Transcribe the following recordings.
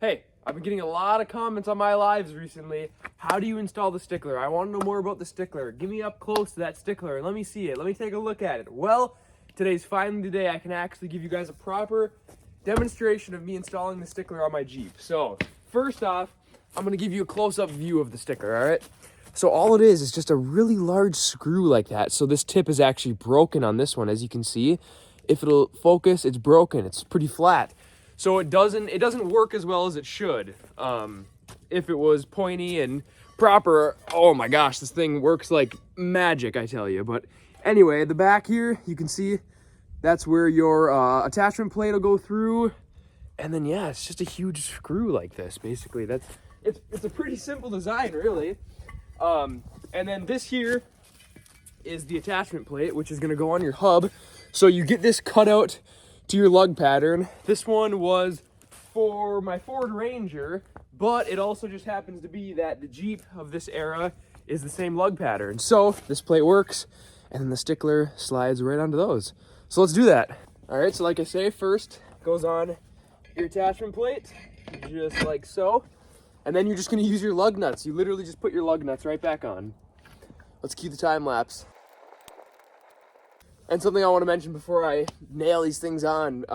Hey, I've been getting a lot of comments on my lives recently. How do you install the stickler? I want to know more about the stickler. Give me up close to that stickler and let me see it. Let me take a look at it. Well, today's finally the day I can actually give you guys a proper demonstration of me installing the stickler on my Jeep. So, first off, I'm going to give you a close-up view of the stickler, all right? So all it is just a really large screw like that. So this tip is actually broken on this one, as you can see. If it'll focus, it's broken. It's pretty flat. So it doesn't work as well as it should. If it was pointy and proper, oh my gosh, this thing works like magic, I tell you. But anyway, the back here, you can see that's where your attachment plate will go through. And then yeah, it's just a huge screw like this, basically. It's a pretty simple design, really. And then this here is the attachment plate, which is gonna go on your hub. So you get this cut out to your lug pattern. This one was for my Ford Ranger, but it also just happens to be that the Jeep of this era is the same lug pattern. So this plate works, and then the stickler slides right onto those. So let's do that. All right, so like I say, first goes on your attachment plate, just like so. And then you're just gonna use your lug nuts. You literally just put your lug nuts right back on. Let's keep the time lapse. And something I want to mention before I nail these things on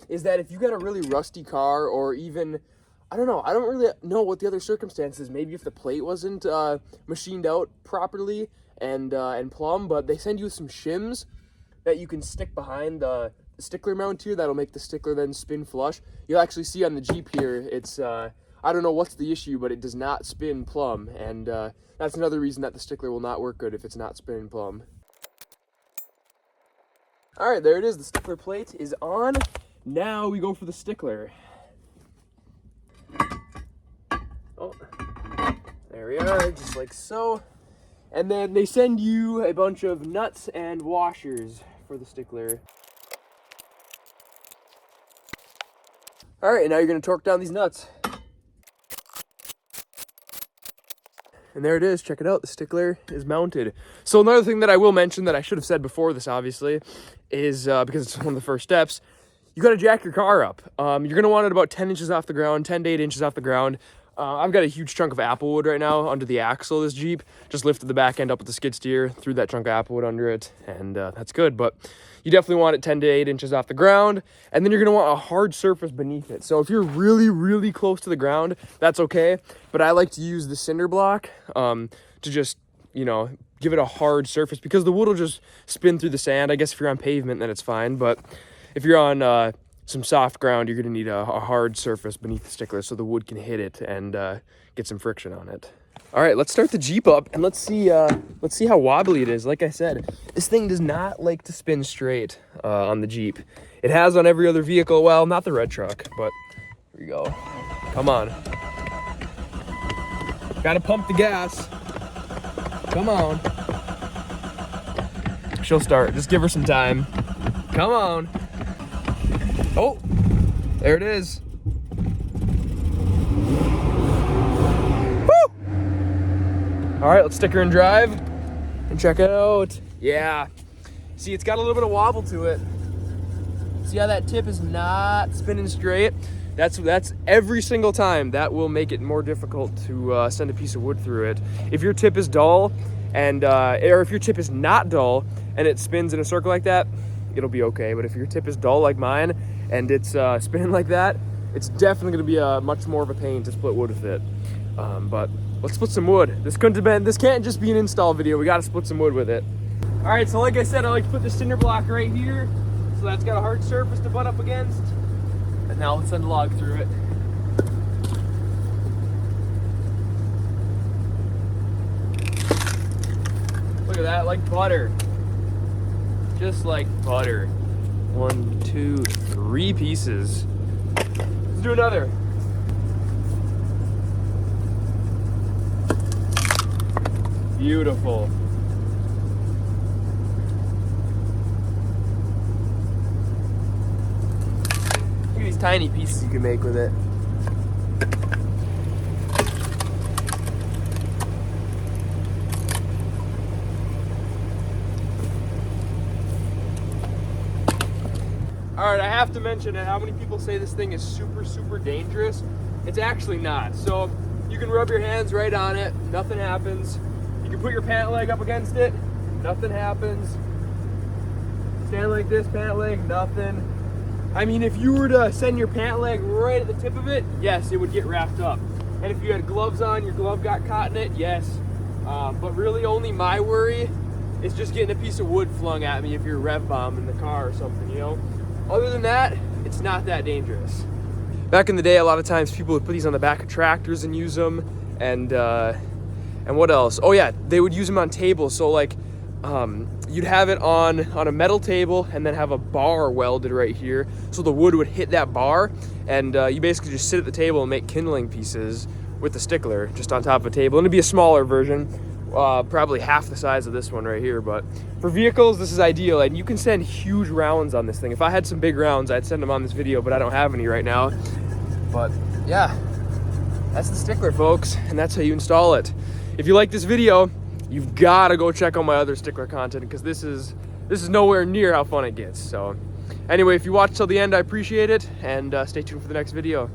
is that if you got a really rusty car, or even, I don't really know what the other circumstances, maybe if the plate wasn't machined out properly and plumb, but they send you some shims that you can stick behind the stickler mount here that'll make the stickler then spin flush. You'll actually see on the Jeep here, it's, I don't know what's the issue, but it does not spin plumb, and that's another reason that the stickler will not work good if it's not spinning plumb. All right, there it is. The stickler plate is on. Now we go for the stickler. Oh, there we are, just like so. And then they send you a bunch of nuts and washers for the stickler. All right, now you're gonna torque down these nuts. And there it is, check it out, the stickler is mounted. So another thing that I will mention that I should have said before this, obviously, is because it's one of the first steps, you gotta jack your car up. You're gonna want it about 10 inches off the ground, 10 to 8 inches off the ground. I've got a huge chunk of applewood right now under the axle of this Jeep. Just lifted the back end up with the skid steer, threw that chunk of applewood under it, and that's good. But you definitely want it 10 to 8 inches off the ground, and then you're gonna want a hard surface beneath it. So if you're really, really close to the ground, that's okay. But I like to use the cinder block to just, you know, give it a hard surface, because the wood will just spin through the sand. I guess if you're on pavement, then it's fine. But if you're on some soft ground, you're gonna need a hard surface beneath the stickler so the wood can hit it and get some friction on it. All right, let's start the Jeep up and let's see how wobbly it is. Like I said, this thing does not like to spin straight on the Jeep. It has on every other vehicle. Well, not the red truck, but here we go. Come on. Gotta pump the gas. Come on. She'll start. Just give her some time. Come on. Oh, there it is. Woo! All right, let's stick her in drive and check it out. Yeah. See, it's got a little bit of wobble to it. See how that tip is not spinning straight? That's every single time. That will make it more difficult to send a piece of wood through it. If your tip is dull, and or if your tip is not dull and it spins in a circle like that, it'll be okay. But if your tip is dull like mine and it's spinning like that, it's definitely going to be much more of a pain to split wood with it. But let's split some wood. This can't just be an install video. We got to split some wood with it. All right, so like I said, I like to put the cinder block right here, so that's got a hard surface to butt up against. And now let's send a log through it. Look at that, like butter. Just like butter. 1, 2, 3 pieces. Let's do another. Beautiful. Look at these tiny pieces you can make with it. All right, I have to mention it. How many people say this thing is super, super dangerous? It's actually not. So you can rub your hands right on it, nothing happens. You can put your pant leg up against it, nothing happens. Stand like this, pant leg, nothing. I mean, if you were to send your pant leg right at the tip of it, yes, it would get wrapped up. And if you had gloves on, your glove got caught in it, yes. But really only my worry is just getting a piece of wood flung at me if you're rev bombing the car or something, you know? Other than that, it's not that dangerous. Back in the day, a lot of times people would put these on the back of tractors and use them. And what else? Oh yeah, they would use them on tables. So like, you'd have it on a metal table and then have a bar welded right here. So the wood would hit that bar, and you basically just sit at the table and make kindling pieces with the stickler just on top of a table. And it'd be a smaller version, probably half the size of this one right here. But for vehicles, this is ideal, and you can send huge rounds on this thing. If I had some big rounds, I'd send them on this video, but I don't have any right now. But yeah, that's the stickler, folks, and that's how you install it. If you like this video, you've got to go check out my other stickler content, because this is nowhere near how fun it gets. So anyway, if you watched till the end, I appreciate it, and stay tuned for the next video.